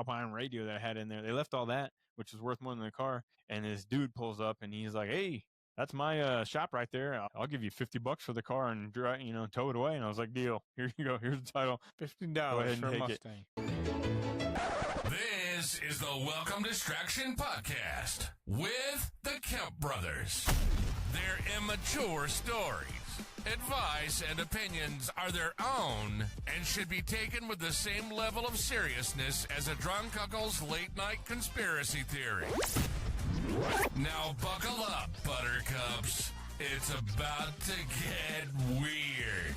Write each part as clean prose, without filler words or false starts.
Alpine radio that I had in there. They left all that, which was worth more than the car. And this dude pulls up and he's like, "Hey, that's my shop right there. I'll give you $50 for the car and tow it away." And I was like, "Deal. Here you go. Here's the title. $50 for a Mustang." This is the Welcome Distraction Podcast with the Kemp brothers. Their immature stories, advice, and opinions are their own and should be taken with the same level of seriousness as a drunk uncle's late-night conspiracy theory. Now buckle up, buttercups. It's about to get weird.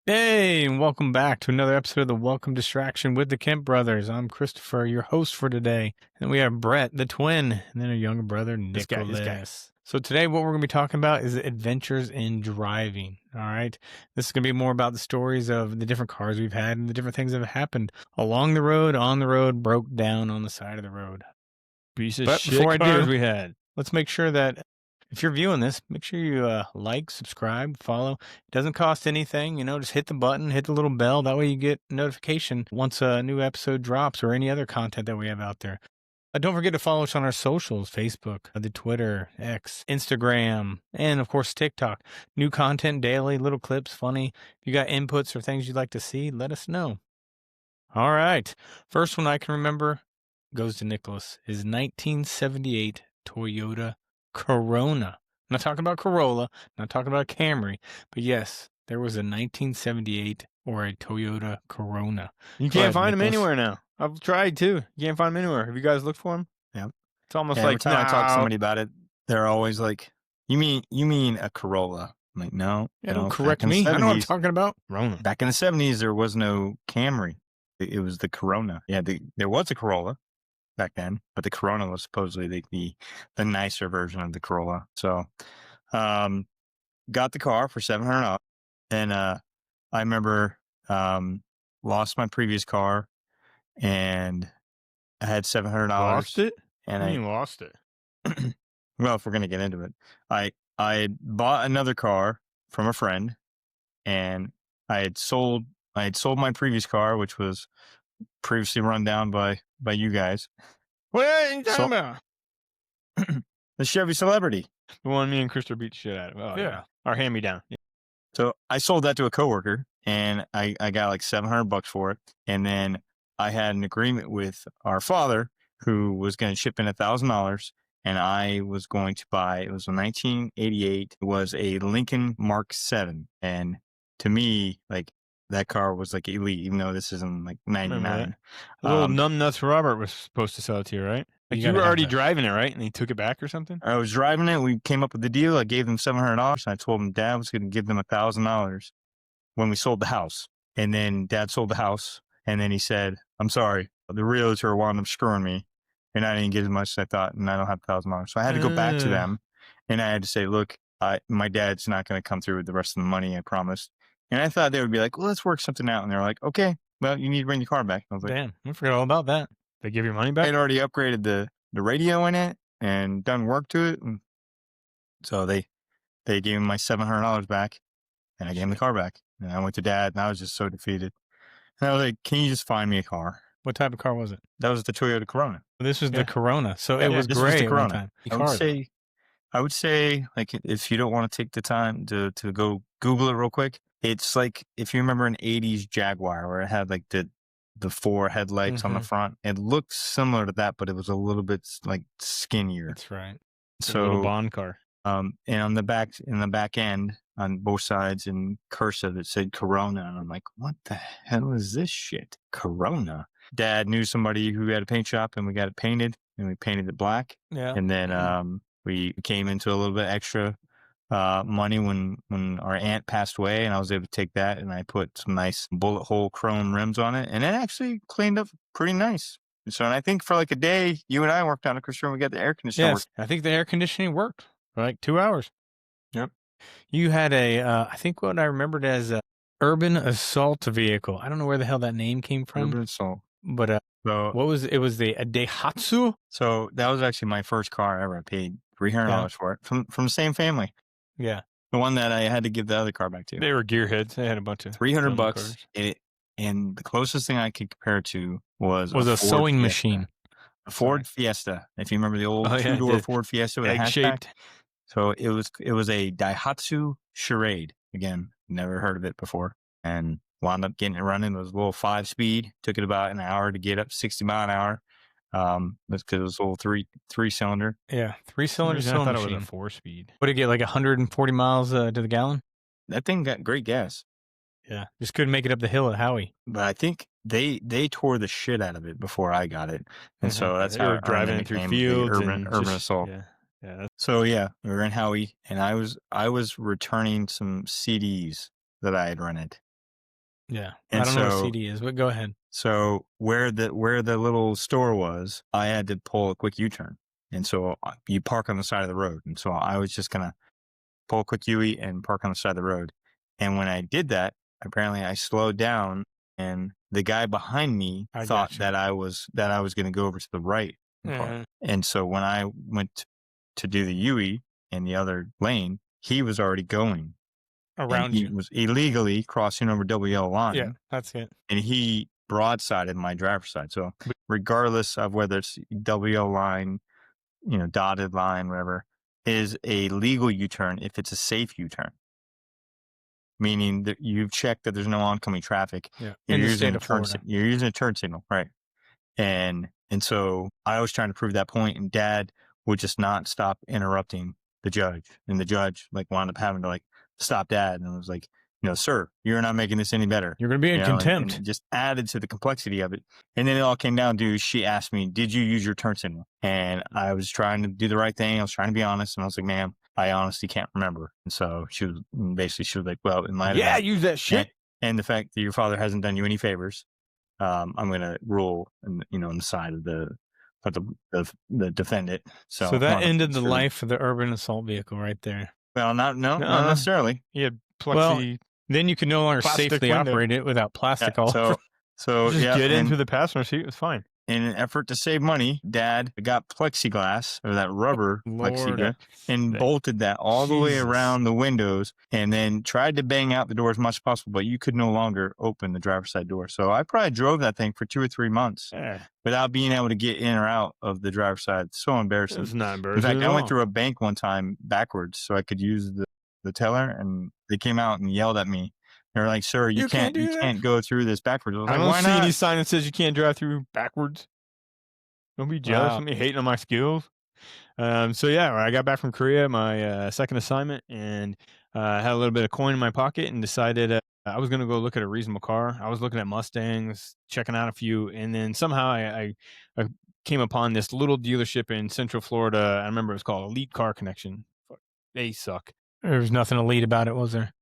Hey, and welcome back to another episode of the Welcome Distraction with the Kemp brothers. I'm Christopher, your host for today. And we have Brett, the twin, and then our younger brother, Nicholas. This guy. So today what we're going to be talking about is adventures in driving, all right? This is going to be more about the stories of the different cars we've had and the different things that have happened along the road, on the road, broke down on the side of the road. Piece of But shit before I cars do, we had. let's make sure that if you're viewing this, make sure you like, subscribe, follow. It doesn't cost anything. Just hit the button, hit the little bell. That way you get notification once a new episode drops or any other content that we have out there. Don't forget to follow us on our socials, Facebook, the Twitter, X, Instagram, and, of course, TikTok. New content daily, little clips, funny. If you got inputs or things you'd like to see, let us know. All right. First one I can remember goes to Nicholas. His 1978 Toyota Corona. I'm not talking about Corolla, not talking about Camry, but yes, there was a 1978 or a Toyota Corona. You can't find them anywhere now. I've tried too. You can't find them anywhere. Have you guys looked for them? Yeah. It's almost Every like time I talk to somebody about it, they're always like, You mean a Corolla?" I'm like, "No, Yeah, no, don't correct me. I know what I'm talking about. Corona. Back in the 70s, there was no Camry. It was the Corona. Yeah, there was a Corolla back then, but the Corona was supposedly the nicer version of the Corolla. So, got the car for $700, and I remember lost my previous car, and I had $700. Lost it? And I lost it. Well, if we're gonna get into it, I had bought another car from a friend, and I had sold my previous car, which was previously run down by you guys. What are you talking about? The Chevy Celebrity. The one me and Christopher beat the shit out of. Oh, yeah. Our hand-me-down. Yeah. So I sold that to a coworker, and I got like $700 for it. And then I had an agreement with our father, who was going to chip in $1,000, and I was going to buy. It was a 1988. It was a Lincoln Mark 7, and to me, like, that car was like elite, even though this isn't like 99. The little numbnuts Robert was supposed to sell it to you, right? Like you were already driving it, right? And he took it back or something? I was driving it. We came up with the deal. I gave them $700. And I told him Dad was going to give them $1,000 when we sold the house. And then Dad sold the house. And then he said, "I'm sorry, the realtor wound up screwing me. And I didn't get as much as I thought. And I don't have $1,000. So I had to go back to them. And I had to say, look, my dad's not going to come through with the rest of the money, I promised. And I thought they would be like, well, let's work something out. And they're like, okay, well, you need to bring your car back. I was like, damn, I forgot all about that. They give your money back? I'd already upgraded the radio in it and done work to it. And so they gave me my $700 back, and I gave him the car back. And I went to Dad, and I was just so defeated. And I was like, can you just find me a car? What type of car was it? That was the Toyota Corona. This was the Corona. So it was this gray was the at one Corona. time. I would say, like, if you don't want to take the time to go Google it real quick, it's like, if you remember an 80s Jaguar where it had like the 4 headlights on the front, it looked similar to that, but it was a little bit like skinnier. That's right. So, a little Bond car. And on the back end, on both sides in cursive, it said Corona. And I'm like, what the hell is this shit? Corona. Dad knew somebody who had a paint shop, and we got it painted, and we painted it black. Yeah. And then we came into a little bit extra money when our aunt passed away, and I was able to take that, and I put some nice bullet hole chrome rims on it, and it actually cleaned up pretty nice. So, and I think for like a day, you and I worked on it, Christopher, we got the air conditioner. Yes, I think the air conditioning worked for like 2 hours. Yep. You had I think what I remembered as a urban assault vehicle. I don't know where the hell that name came from. Urban assault. But so what was it? It was a Daihatsu. So that was actually my first car ever. I paid $300 for it from the same family. Yeah. The one that I had to give the other car back to. They were gearheads. They had a bunch of $300 cars. And the closest thing I could compare it to was a Ford sewing Fiesta. machine. A Ford Fiesta. If you remember the old two-door Ford Fiesta with a hatchback. Egg-shaped. So it was a Daihatsu Charade. Again, never heard of it before. And wound up getting it running. It was a little 5-speed. Took it about an hour to get up 60 mile an hour. That's because it was a little three-cylinder. Yeah, 3-cylinder I sewing thought machine. it was a 4-speed. What did it get, like 140 miles to the gallon? That thing got great gas. Yeah, just couldn't make it up the hill at Howie. But I think they tore the shit out of it before I got it. And so that's They how were driving through fields urban just, assault. Yeah. So yeah, we were in Howie, and I was returning some CDs that I had rented. Yeah, And I don't know what so- CD is, but go ahead. So where the little store was, I had to pull a quick U-turn. And so you park on the side of the road. And so I was just gonna pull a quick U-turn and park on the side of the road. And when I did that, apparently I slowed down, and the guy behind me thought gotcha. that I was going to go over to the right. Mhm. And so when I went to do the UE in the other lane, he was already going. Around and he you. was illegally crossing over WL line. Yeah, that's it. And he broadsided my driver's side. So regardless of whether it's WL line, dotted line, whatever, is a legal U-turn if it's a safe U-turn. Meaning that you've checked that there's no oncoming traffic. Yeah, You're in the using state of Florida. You're using a turn signal, right? And so I was trying to prove that point, and Dad would just not stop interrupting the judge, and the judge wound up having to stop Dad, and was like, sir, you're not making this any better. You're going to be in contempt. And it just added to the complexity of it. And then it all came down to, she asked me, did you use your turn signal? And I was trying to do the right thing. I was trying to be honest. And I was like, ma'am, I honestly can't remember. And so she was like, well, in light of that, use that shit. and the fact that your father hasn't done you any favors, I'm going to rule, on the side of the defendant. So that ended the sure. life of the urban assault vehicle right there. Well, not necessarily. He had plexi. Well, then you could no longer Plastic safely window. operate it without plastic all over. So just yeah, get and into the passenger seat. It was fine. in an effort to save money, Dad got plexiglass, or that rubber Lord. plexiglass, and That- bolted that all the way Jesus. around the windows, and then tried to bang out the door as much as possible, but you could no longer open the driver's side door. So I probably drove that thing for 2 or 3 months Yeah, without being able to get in or out of the driver's side. It's so it embarrassing. was not In embarrassing. fact, at I went all. through a bank one time backwards so I could use the teller, and they came out and yelled at me. They were like, "Sir, you can't do you that." can't go through this backwards." I was I like, don't "Why see not?" any sign that says you can't drive through backwards. Don't be jealous Wow. of me hating on my skills. So yeah, I got back from Korea, my second assignment, and had a little bit of coin in my pocket, and decided I was going to go look at a reasonable car. I was looking at Mustangs, checking out a few, and then somehow I came upon this little dealership in Central Florida. I remember it was called Elite Car Connection. Fuck, they suck. There was nothing elite about it, was there?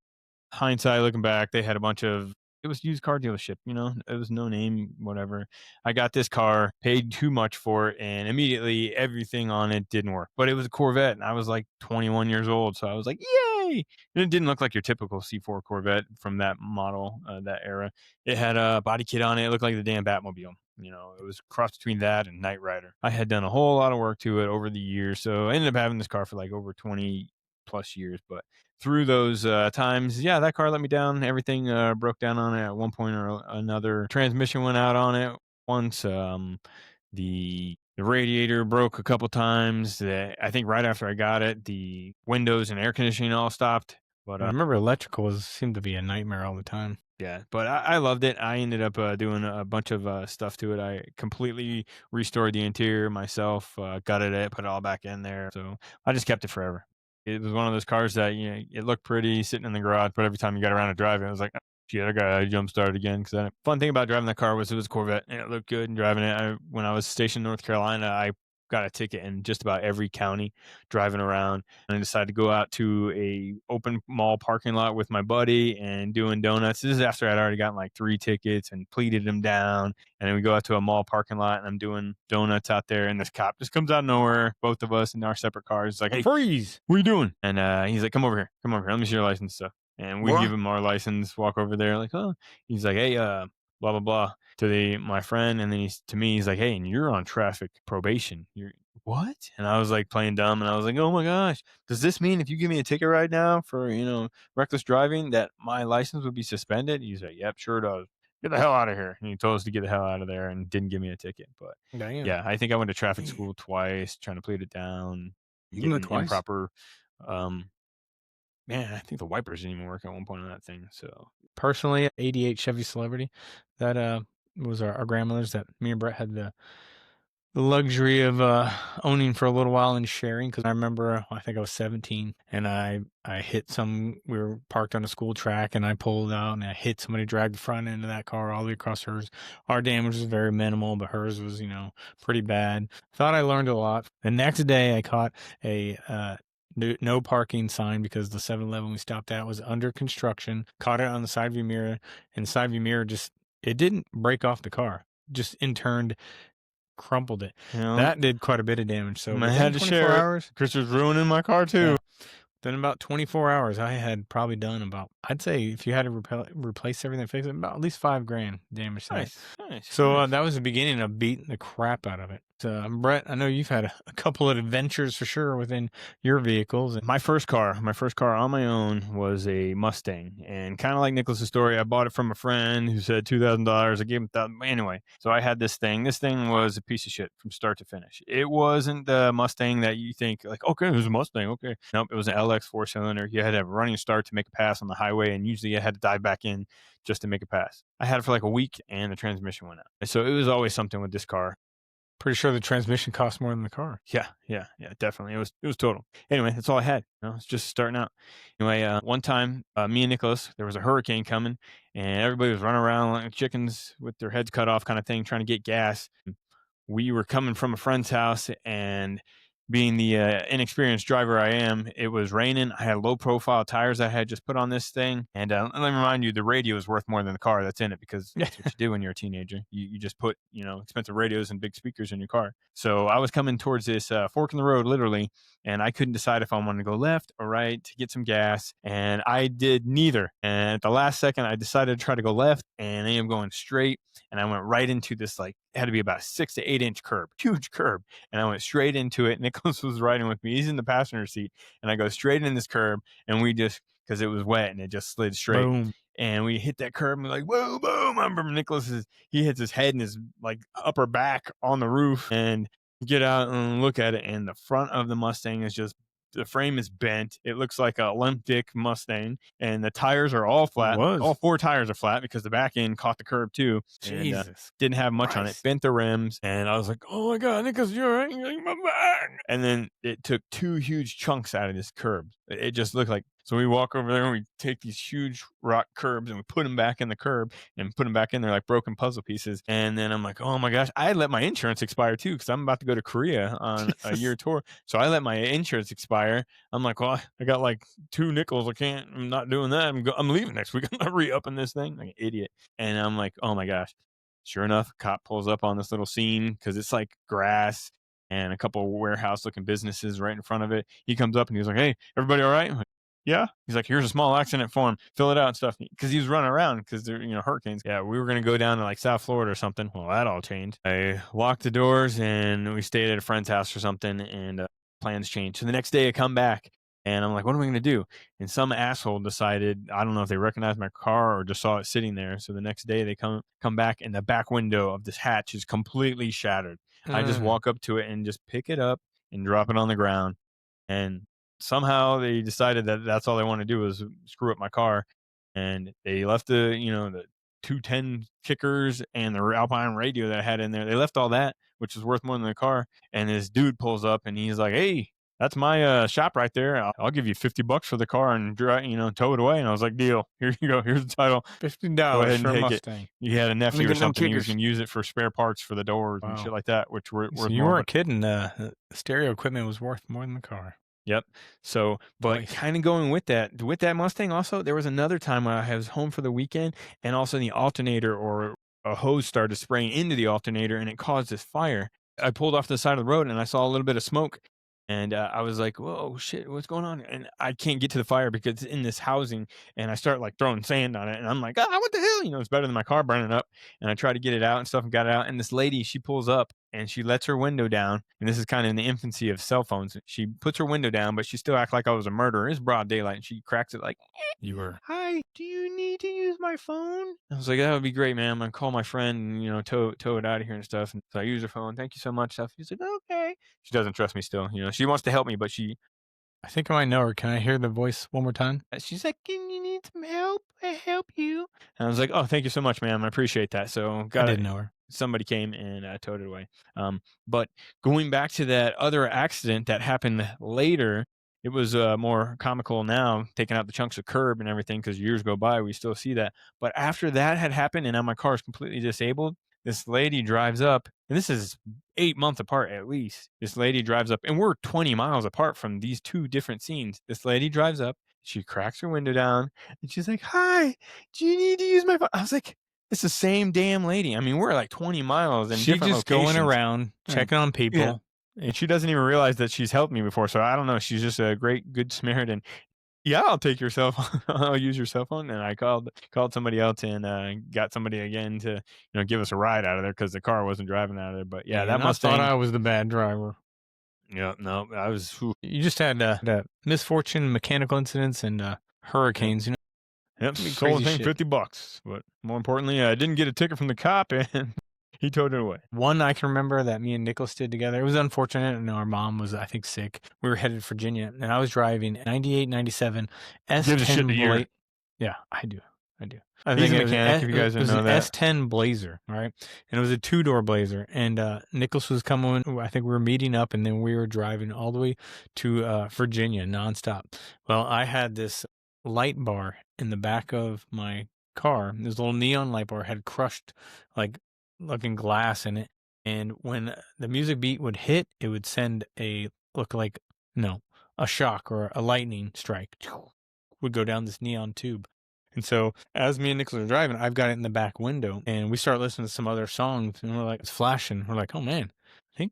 Hindsight, looking back, they had a bunch of, it was used car dealership, it was no name, whatever. I got this car, paid too much for it, and immediately everything on it didn't work. But it was a Corvette, and I was like 21 years old, so I was like, yay! And it didn't look like your typical C4 Corvette from that model, that era. It had a body kit on it. It looked like the damn Batmobile. It was a cross between that and Knight Rider. I had done a whole lot of work to it over the years, so I ended up having this car for like over 20 plus years. But through those times, yeah, that car let me down. Everything broke down on it at one point or another. Transmission went out on it once. The radiator broke a couple times. I think right after I got it, the windows and air conditioning all stopped. But I remember electrical seemed to be a nightmare all the time. yeah, but I loved it. I ended up doing a bunch of stuff to it. I completely restored the interior myself, gutted it, put it all back in there. So I just kept it forever. It was one of those cars that, it looked pretty sitting in the garage, but every time you got around to driving, I was like, oh, shit, I got to jump start again. Because fun thing about driving that car was it was a Corvette, and it looked good. And driving it, when I was stationed in North Carolina, I got a ticket in just about every county driving around, and I decided to go out to a open mall parking lot with my buddy and doing donuts. This is after I'd already gotten like 3 tickets and pleaded them down. And then we go out to a mall parking lot, and I'm doing donuts out there, and this cop just comes out of nowhere, both of us in our separate cars. He's like, "Hey, freeze! What are you doing?" And he's like, come over here. Let me see your license stuff. And we give him our license, walk over there, like, oh. He's like, hey, blah, blah, blah, to my friend. And then to me, he's like, hey, and you're on traffic probation. what? And I was like playing dumb, and I was like, oh my gosh, does this mean if you give me a ticket right now for, reckless driving that my license would be suspended? He's like, yep, sure does. Get the hell out of here. And he told us to get the hell out of there and didn't give me a ticket. But Damn. yeah, I think I went to traffic school twice trying to plead it down. You can go Getting twice? improper. Man, I think the wipers didn't even work at one point on that thing. So Personally, 88 Chevy Celebrity, that was our grandmother's, that me and Brett had the luxury of owning for a little while and sharing, because I remember I think I was 17 and I hit we were parked on a school track and I pulled out and I hit somebody, dragged the front end of that car all the way across hers. Our damage was very minimal, but hers was, pretty bad. Thought I learned a lot. The next day I caught a no parking sign because the 7-Eleven we stopped at was under construction. Caught it on the side view mirror, and the side view mirror it didn't break off the car, just in turned, crumpled it. That did quite a bit of damage. So I had to share hours, Chris was ruining my car too. Yeah. Then about 24 hours, I had probably done about, I'd say if you had to replace everything, fix it, about at least $5,000 damage. Nice. So that was the beginning of beating the crap out of it. Brett, I know you've had a couple of adventures for sure within your vehicles. My first car on my own was a Mustang, and kind of like Nicholas's story, I bought it from a friend who said $2,000. I gave him $1,000. Anyway, so I had this thing. This thing was a piece of shit from start to finish. It wasn't the Mustang that you think like, okay, it was a Mustang. Okay, nope, it was an LX 4-cylinder. You had to have a running start to make a pass on the highway, and usually you had to dive back in just to make a pass. I had it for like a week, and the transmission went out. So it was always something with this car. Pretty sure the transmission cost more than the car. Yeah, definitely. It was total. Anyway, that's all I had. It's just starting out. Anyway, one time, me and Nicholas, there was a hurricane coming, and everybody was running around like chickens with their heads cut off, kind of thing, trying to get gas. We were coming from a friend's house, and being the inexperienced driver I am, it was raining. I had low profile tires I had just put on this thing. And let me remind you, the radio is worth more than the car that's in it, because that's what you do when you're a teenager. You just put, expensive radios and big speakers in your car. So I was coming towards this fork in the road, literally, and I couldn't decide if I wanted to go left or right to get some gas. And I did neither. And at the last second, I decided to try to go left, and I am going straight. And I went right into this, like, it had to be about 6 to 8 inch curb, huge curb. And I went straight into it. Nicholas was riding with me. He's in the passenger seat. And I go straight in this curb. And we just, because it was wet and it just slid straight. Boom. And we hit that curb and we're like, boom, boom. I remember he hits his head and his like upper back on the roof. And get out and look at it. And the front of the Mustang is just, the frame is bent. It looks like a limp dick Mustang, and the tires are all flat. All 4 tires are flat because the back end caught the curb too. Jesus. And, didn't have much on it. Bent the rims, and I was like, "Oh my god, Nicholas, you're right, my back!" And then it took 2 huge chunks out of this curb. It just looked like. So we walk over there and we take these huge rock curbs and we put them back in the curb and put them back in there like broken puzzle pieces. And then I'm like, oh my gosh, I had let my insurance expire too, because I'm about to go to Korea on a year tour. So I let my insurance expire. I'm like, well, I got like 2 nickels. I'm not doing that. I'm leaving next week. I'm not re-upping this thing like an idiot. And I'm like, oh my gosh. Sure enough, a cop pulls up on this little scene because it's like grass and a couple of warehouse looking businesses right in front of it. He comes up and he's like, hey, everybody all right? I'm like, yeah. He's like, here's a small accident form. Fill it out and stuff. Because he was running around because they're, hurricanes. Yeah, we were going to go down to like South Florida or something. Well, that all changed. I locked the doors and we stayed at a friend's house or something, and plans changed. So the next day I come back and I'm like, what am I going to do? And some asshole decided, I don't know if they recognized my car or just saw it sitting there. So the next day they come back and the back window of this hatch is completely shattered. I just walk up to it and just pick it up and drop it on the ground. And somehow they decided that that's all they want to do is screw up my car. And they left the 210 kickers and the Alpine radio that I had in there. They left all that, which is worth more than the car. And this dude pulls up and he's like, hey, that's my shop right there. I'll give you $50 for the car and tow it away. And I was like, deal. Here you go. Here's the title. $15 for a Mustang. He had a nephew or something. He was going to use it for spare parts for the doors and shit like that, which were worth you more. weren't kidding. Stereo equipment was worth more than the car. Yep. So, but kind of going with that Mustang also, there was another time when I was home for the weekend and also the alternator or a hose started spraying into the alternator and it caused this fire. I pulled off the side of the road and I saw a little bit of smoke. And I was like, whoa, shit, what's going on? And I can't get to the fire because it's in this housing. And I start like throwing sand on it. And I'm like, what the hell? It's better than my car burning up. And I try to get it out and stuff and got it out. And this lady, she pulls up and she lets her window down. And this is kind of in the infancy of cell phones. She puts her window down, but she still acts like I was a murderer. It's broad daylight, and she cracks it like, You were. "Hi, do you need to use my phone?" I was like, "That would be great, ma'am. I'll call my friend and, tow it out of here and stuff." And so I use her phone. "Thank you so much." Stuff. She's like, "Okay." She doesn't trust me still. She wants to help me, but I think I might know her. Can I hear the voice one more time? she's like, "Can you need some help? I help you." And I was like, "Oh, thank you so much, ma'am. I appreciate that." So I didn't know her. somebody came and towed it away. But going back to that other accident that happened later, it was more comical now, taking out the chunks of curb and everything, because years go by, we still see that. But after that had happened and now my car is completely disabled, this lady drives up, and this is 8 months apart at least. This lady drives up, and we're 20 miles apart from these two different scenes. This lady drives up, she cracks her window down, and she's like, "Hi, do you need to use my phone?" I was like, it's the same damn lady. I mean, we're like 20 miles and She different just locations. going around, checking on people. Yeah. And she doesn't even realize that she's helped me before. So I don't know. She's just a great, good Samaritan. Yeah, I'll take your cell phone. I'll use your cell phone. And I called somebody else and got somebody again to give us a ride out of there because the car wasn't driving out of there. But yeah, that Mustang. I thought I was the bad driver. Yeah, no, I was. Whew. You just had misfortune, mechanical incidents, and hurricanes. Yep, we sold the thing $50. But more importantly, I didn't get a ticket from the cop, and he towed it away. One I can remember that me and Nicholas did together. It was unfortunate, and our mom was, I think, sick. We were headed to Virginia, and I was driving 98, 97 S10 Blazer. Yeah, I do. I He's a mechanic, if you guys didn't know that. It was an S10 Blazer, right? And it was a 2-door Blazer. And Nicholas was coming. I think we were meeting up, and then we were driving all the way to Virginia nonstop. Well, I had this light bar in the back of my car. This little neon light bar had crushed looking glass in it, and when the music beat would hit, it would send a shock or a lightning strike would go down this neon tube. And so as me and Nicholas are driving, I've got it in the back window, and we start listening to some other songs, and we're like, it's flashing. We're like, oh man, I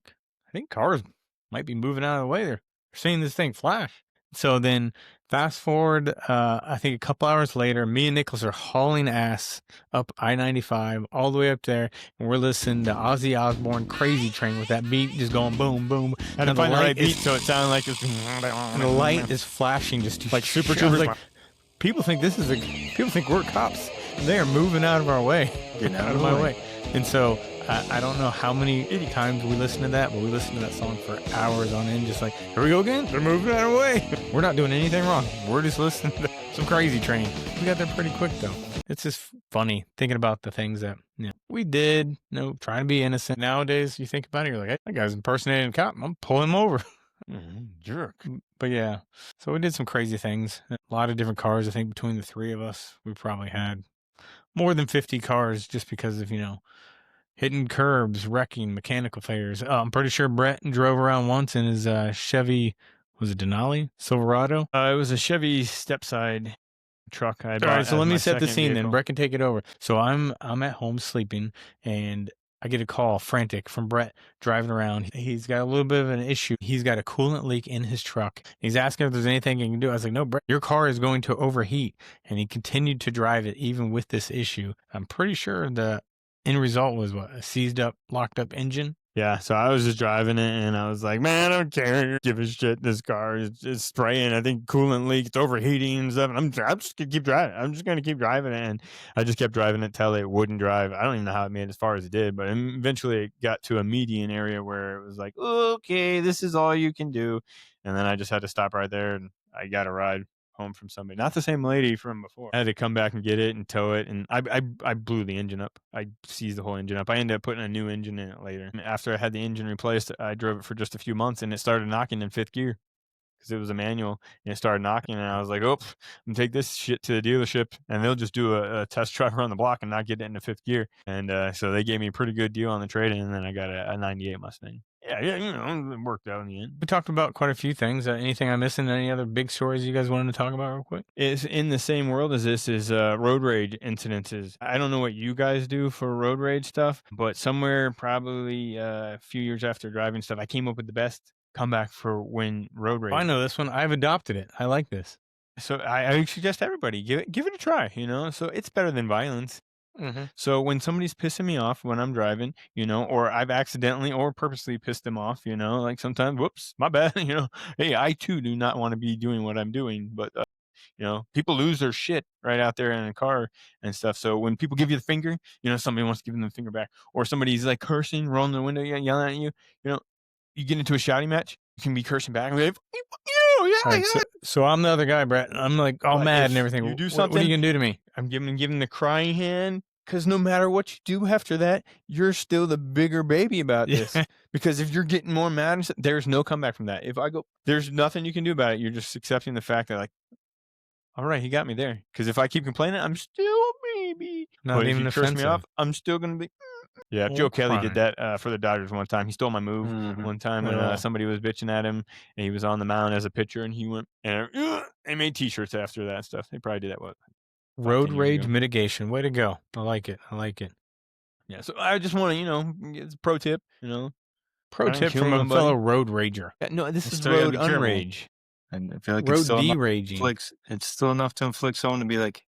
think cars might be moving out of the way. They're seeing this thing flash. So then fast forward, I think a couple hours later, me and Nicholas are hauling ass up I-95 all the way up there, and we're listening to Ozzy Osbourne Crazy Train with that beat just going boom, boom. I had to find the right beat so it sounded like it's... And the light is flashing just like Super Troopers. People think we're cops. They are moving out of our way. Getting out of my way. And so I don't know how many times we listen to that, but we listen to that song for hours on end, just like, here we go again. They're moving out of the way. We're not doing anything wrong. We're just listening to some Crazy Train. We got there pretty quick, though. It's just funny thinking about the things that we did, trying to be innocent. Nowadays, you think about it, you're like, hey, that guy's impersonating a cop. I'm pulling him over. Jerk. But yeah, so we did some crazy things. A lot of different cars. I think between the three of us, we probably had more than 50 cars just because of, hitting curbs, wrecking, mechanical failures. I'm pretty sure Brett drove around once in his Chevy, was it Denali? Silverado? It was a Chevy stepside truck. All right, so let me set the scene then. Brett can take it over. So I'm at home sleeping, and I get a call, frantic, from Brett driving around. He's got a little bit of an issue. He's got a coolant leak in his truck. He's asking if there's anything he can do. I was like, no, Brett, your car is going to overheat. And he continued to drive it even with this issue. I'm pretty sure the end result was a seized up, locked up engine. Yeah, so I was just driving it, and I was like, man, I don't care. Give a shit. This car is spraying. I think coolant leak. It's overheating and stuff. And I'm just going to keep driving. I'm just going to keep driving it. And I just kept driving it till it wouldn't drive. I don't even know how it made it as far as it did. But eventually it got to a median area where it was like, okay, this is all you can do. And then I just had to stop right there, and I got a ride home from somebody, not the same lady from before. I had to come back and get it and tow it, and I blew the engine up. I seized the whole engine up. I ended up putting a new engine in it later. And after I had the engine replaced, I drove it for just a few months, and it started knocking in fifth gear because it was a manual, and it started knocking, and I was like, I'm gonna take this shit to the dealership, and they'll just do a test drive around the block and not get it into fifth gear. And so they gave me a pretty good deal on the trade-in, and then I got a 98 Mustang. Yeah, it worked out in the end. We talked about quite a few things. Anything I'm missing? Any other big stories you guys wanted to talk about real quick? It's in the same world as this is road rage incidences. I don't know what you guys do for road rage stuff, but somewhere probably a few years after driving stuff, I came up with the best comeback for when road rage. I know this one. I've adopted it. I like this. So I suggest everybody give it a try, So it's better than violence. Mm-hmm. So when somebody's pissing me off when I'm driving, or I've accidentally or purposely pissed them off, like sometimes, whoops, my bad, hey, I too do not want to be doing what I'm doing, but people lose their shit right out there in a car and stuff. So when people give you the finger, somebody wants to give them the finger back, or somebody's like cursing, rolling the window, yelling at you, you get into a shouting match, you can be cursing back and be like, Right, so I'm the other guy, Brett. I'm like all mad and everything. You do What something, are you gonna do to me? I'm giving the crying hand, because no matter what you do after that, you're still the bigger baby about this. Because if you're getting more mad, there's no comeback from that. If I go, there's nothing you can do about it. You're just accepting the fact that, like, all right, he got me there. Because if I keep complaining, I'm still a baby. Not But if even you curse me offensive. off, I'm still gonna be. Yeah, Well, Joe Kelly did crying. that for the Dodgers one time. He stole my move one time when Oh. somebody was bitching at him, and he was on the mound as a pitcher, and he went and they made T-shirts after that stuff. They probably did that. What? Road 10 years rage ago. mitigation. Way to go. I like it. Yeah, so I just want to, it's a pro tip, Pro I didn't tip kill from a nobody. fellow road rager. Yeah, no, this You is still gotta road be careful. unrage. And I feel like Road it's still enough de-raging. it's still enough to inflict someone to be like,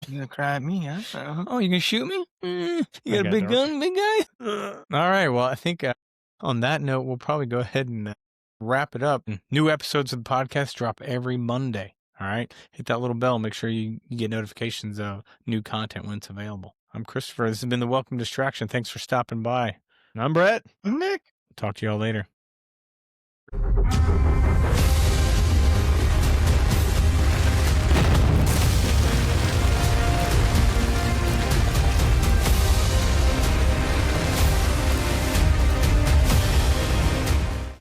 you gonna cry at me, huh? Oh, you can shoot me? You I got a got big dark. gun, big guy? All right. Well, I think on that note, we'll probably go ahead and wrap it up. New episodes of the podcast drop every Monday. All right. Hit that little bell. Make sure you get notifications of new content when it's available. I'm Christopher. This has been the Welcome Distraction. Thanks for stopping by. I'm Brett. Nick. Talk to y'all later.